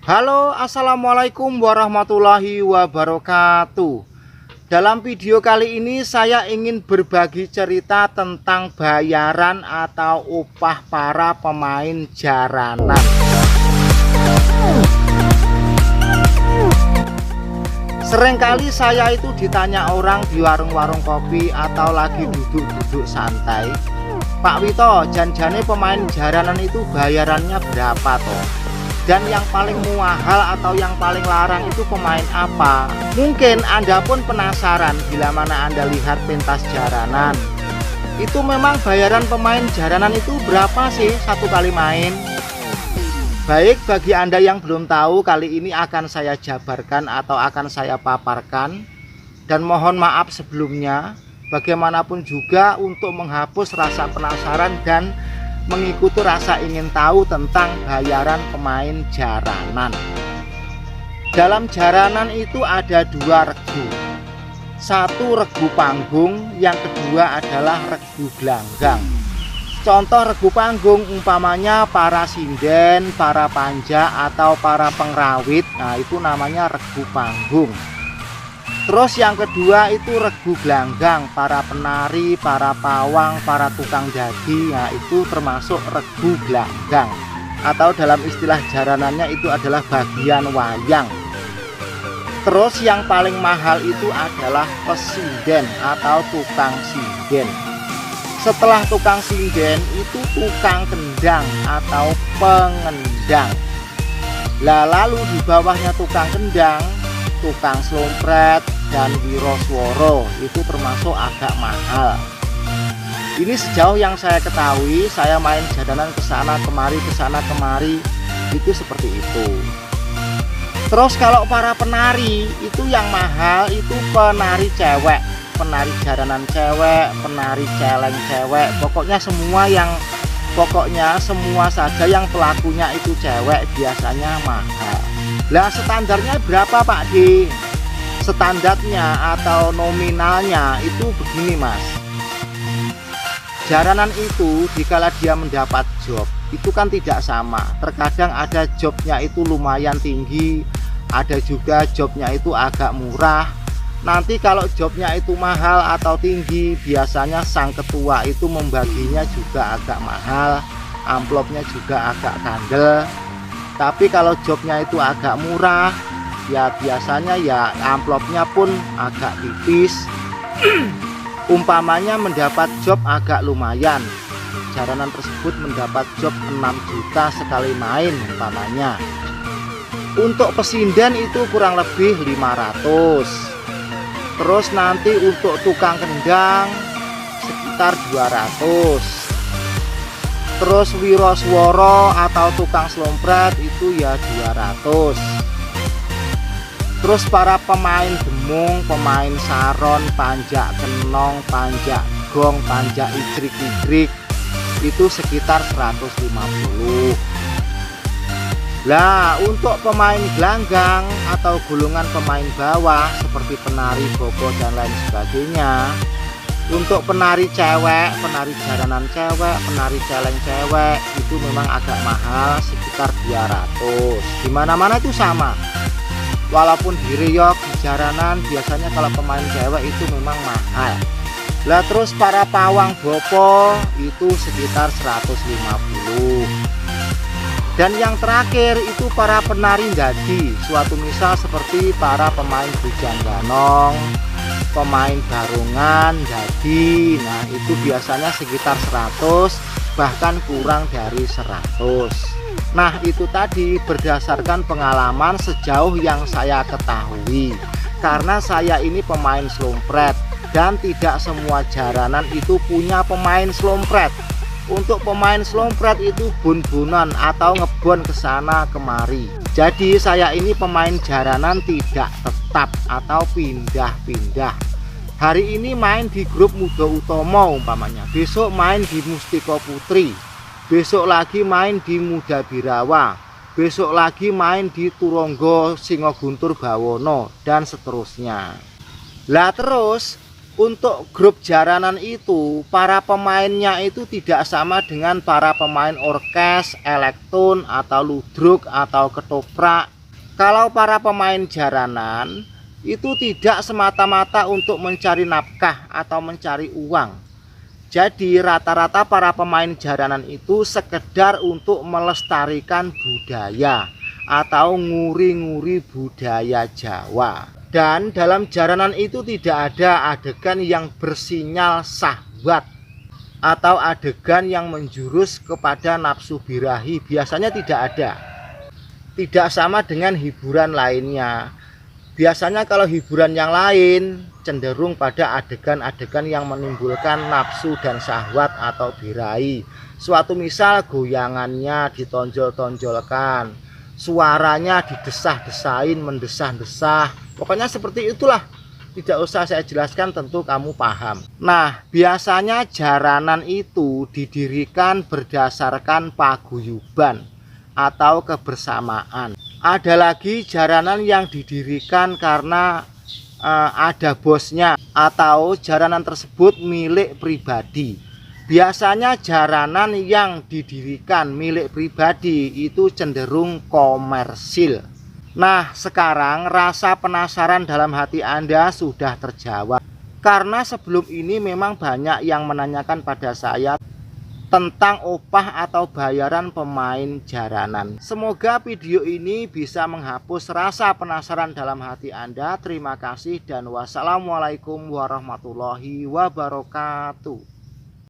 Halo, assalamualaikum warahmatullahi wabarakatuh. Dalam video kali ini saya ingin berbagi cerita tentang bayaran atau upah para pemain jaranan. Seringkali saya itu ditanya orang di warung-warung kopi atau lagi duduk-duduk santai, "Pak Wito, janjane pemain jaranan itu bayarannya berapa toh? Dan yang paling mahal atau yang paling larang itu pemain apa?" Mungkin Anda pun penasaran bila mana Anda lihat pentas jaranan. Itu memang bayaran pemain jaranan itu berapa sih satu kali main? Baik, bagi Anda yang belum tahu, kali ini akan saya jabarkan atau akan saya paparkan. Dan mohon maaf sebelumnya, bagaimanapun juga untuk menghapus rasa penasaran dan mengikuti rasa ingin tahu tentang bayaran pemain jaranan. Dalam jaranan itu ada dua regu. Satu regu panggung, yang kedua adalah regu gelanggang. Contoh regu panggung umpamanya para sinden, para panja atau para pengrawit. Nah, itu namanya regu panggung. Terus yang kedua itu regu gelanggang, para penari, para pawang, para tukang jadi. Nah, itu termasuk regu gelanggang, atau dalam istilah jaranannya itu adalah bagian wayang. Terus yang paling mahal itu adalah pesinden atau tukang sinden. Setelah tukang sinden itu tukang kendang atau pengendang. Lalu di bawahnya tukang kendang, tukang slompret dan wirosworo, itu termasuk agak mahal. Ini sejauh yang saya ketahui, saya main jaranan kesana kemari itu seperti itu. Terus kalau para penari itu yang mahal itu penari cewek, penari jaranan cewek, penari celeng cewek, pokoknya semua saja yang pelakunya itu cewek biasanya mahal. Lah, standarnya berapa Pak D? Standarnya atau nominalnya itu begini Mas. Jaranan itu dikala dia mendapat job itu kan tidak sama. Terkadang ada jobnya itu lumayan tinggi, ada juga jobnya itu agak murah. Nanti kalau jobnya itu mahal atau tinggi, biasanya sang ketua itu membaginya juga agak mahal, amplopnya juga agak kandel. Tapi kalau jobnya itu agak murah, ya biasanya ya amplopnya pun agak tipis. Umpamanya mendapat job agak lumayan, jaranan tersebut mendapat job 6 juta sekali main umpamanya. Untuk pesinden itu kurang lebih 500. Terus nanti untuk tukang kendang sekitar 200. Terus wirosworo atau tukang slompret itu ya 200. Terus para pemain demung, pemain saron, panjak kenong, panjak gong, panjak ijrik-ijrik itu sekitar 150. Lah, untuk pemain gelanggang atau golongan pemain bawah seperti penari bobo dan lain sebagainya, untuk penari cewek, penari jaranan cewek, penari celeng cewek itu memang agak mahal, sekitar 200. Dimana-mana itu sama. Walaupun di riok, di jaranan biasanya kalau pemain cewek itu memang mahal. Lah, terus para pawang bopo itu sekitar 150. Dan yang terakhir itu para penari dadi, suatu misal seperti para pemain bujang ganong, pemain barungan dadi. Nah, itu biasanya sekitar 100, bahkan kurang dari 100. Nah, itu tadi berdasarkan pengalaman sejauh yang saya ketahui. Karena saya ini pemain slompret dan tidak semua jaranan itu punya pemain slompret. Untuk pemain slompret itu bun-bunan atau ngebon ke sana kemari. Jadi saya ini pemain jaranan tidak tetap atau pindah-pindah. Hari ini main di grup Mudo Utomo umpamanya, besok main di Mustiko Putri, besok lagi main di Muda Birawa, besok lagi main di Turonggo Singoguntur Bawono, dan seterusnya. Lah, terus untuk grup jaranan itu para pemainnya itu tidak sama dengan para pemain orkes, elektron atau ludruk atau ketoprak Kalau para pemain jaranan itu tidak semata-mata untuk mencari nafkah atau mencari uang. Jadi rata-rata para pemain jaranan itu sekedar untuk melestarikan budaya atau nguri-nguri budaya Jawa. Dan dalam jaranan itu tidak ada adegan yang bersinyal syahwat atau adegan yang menjurus kepada nafsu birahi, biasanya tidak ada. Tidak sama dengan hiburan lainnya. Biasanya kalau hiburan yang lain cenderung pada adegan-adegan yang menimbulkan nafsu dan syahwat atau birahi. Suatu misal goyangannya ditonjol-tonjolkan, suaranya didesah-desain, mendesah-desah. Pokoknya seperti itulah. Tidak usah saya jelaskan, tentu kamu paham. Nah, biasanya jaranan itu didirikan berdasarkan paguyuban atau kebersamaan. Ada lagi jaranan yang didirikan karena ada bosnya atau jaranan tersebut milik pribadi. Biasanya jaranan yang didirikan milik pribadi itu cenderung komersil. Nah, sekarang rasa penasaran dalam hati Anda sudah terjawab. Karena sebelum ini memang banyak yang menanyakan pada saya tentang upah atau bayaran pemain jaranan. Semoga video ini bisa menghapus rasa penasaran dalam hati Anda. Terima kasih dan wassalamualaikum warahmatullahi wabarakatuh.